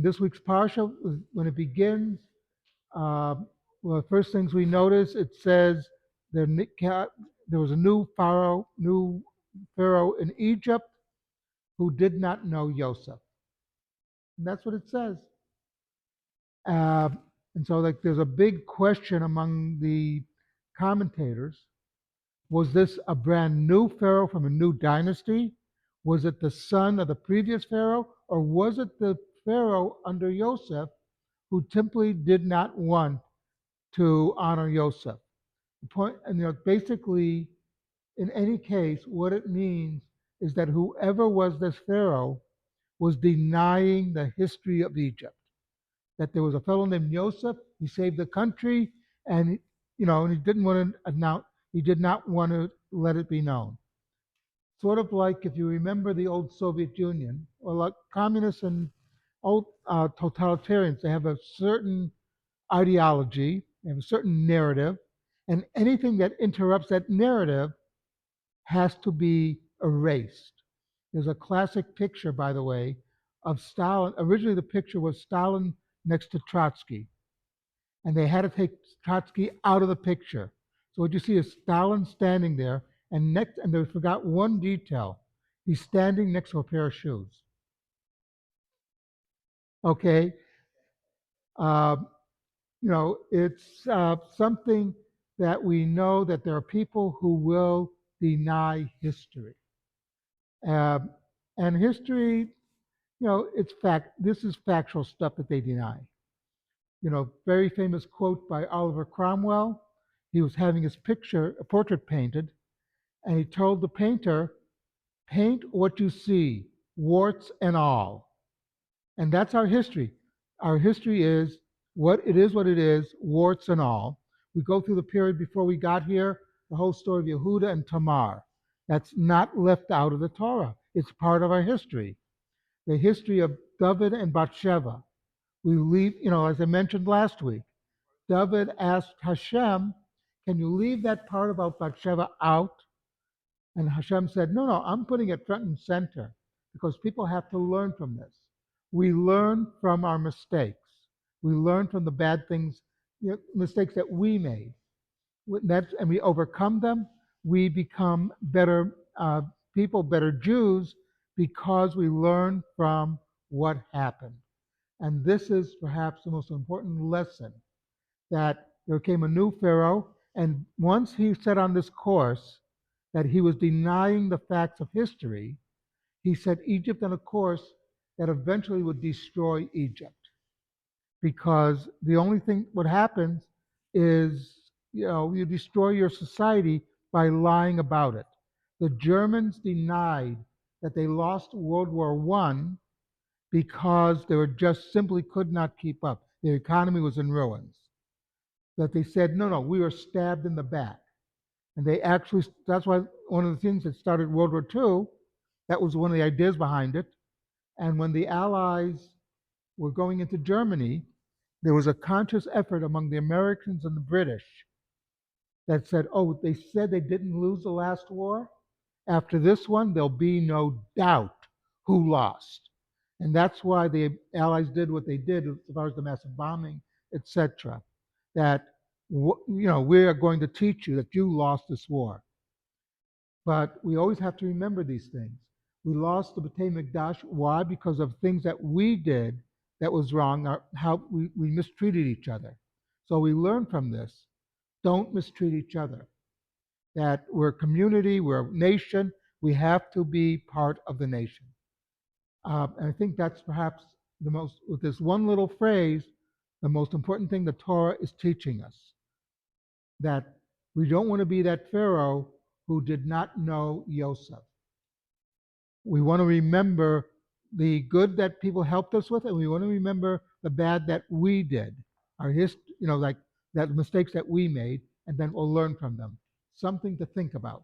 in this week's parsha, when it begins, uh, well, the first things we notice, it says there, there was a new Pharaoh in Egypt who did not know Joseph. And that's what it says. Uh, and so, like, there's a big question among the commentators. Was this a brand new Pharaoh from a new dynasty? Was it the son of the previous Pharaoh? Or was it the Pharaoh under Joseph who simply did not want to honor Joseph? The point, and basically, in any case, what it means is that whoever was this Pharaoh was denying the history of Egypt. That there was a fellow named Joseph, he saved the country, and and he didn't want to announce, he did not want to let it be known. Sort of like if you remember the old Soviet Union, or like communists and old totalitarians, they have a certain ideology, they have a certain narrative, and anything that interrupts that narrative has to be erased. There's a classic picture, by the way, of Stalin. Originally, the picture was Stalin next to Trotsky, and they had to take Trotsky out of the picture. So what you see is Stalin standing there, and they forgot one detail. He's standing next to a pair of shoes. Okay, uh, it's something that we know that there are people who will deny history. Um, and history, it's fact. This is factual stuff that they deny. Very famous quote by Oliver Cromwell. He was having his a portrait painted, and he told the painter, "Paint what you see, warts and all." And that's our history. Our history is what it is, warts and all. We go through the period before we got here, the whole story of Yehuda and Tamar. That's not left out of the Torah. It's part of our history. The history of David and Bathsheba. We leave, as I mentioned last week, David asked Hashem, "Can you leave that part about Bathsheba out?" And Hashem said, "No, no, I'm putting it front and center because people have to learn from this. We learn from our mistakes. We learn from the bad things, mistakes that we made. And we overcome them. We become better people, better Jews, because we learn from what happened." And this is perhaps the most important lesson, that there came a new Pharaoh, and once he set on this course that he was denying the facts of history, he set Egypt on a course that eventually would destroy Egypt. Because the only thing what happens is, you destroy your society by lying about it. The Germans denied that they lost World War I because they were just simply could not keep up. Their economy was in ruins. That they said, no, no, we were stabbed in the back. And that's why one of the things that started World War II, that was one of the ideas behind it. And when the Allies were going into Germany, there was a conscious effort among the Americans and the British that said, oh, they said they didn't lose the last war. After this one, there'll be no doubt who lost. And that's why the Allies did what they did as far as the massive bombing, etc. That, we are going to teach you that you lost this war. But we always have to remember these things. We lost the B'tei Mikdash. Why? Because of things that we did that was wrong, how we mistreated each other. So we learn from this. Don't mistreat each other. That we're a community, we're a nation, we have to be part of the nation. And I think that's perhaps with this one little phrase, the most important thing the Torah is teaching us. That we don't want to be that Pharaoh who did not know Yosef. We want to remember the good that people helped us with, and we want to remember the bad that we did. Our history, like that mistakes that we made, and then we'll learn from them. Something to think about.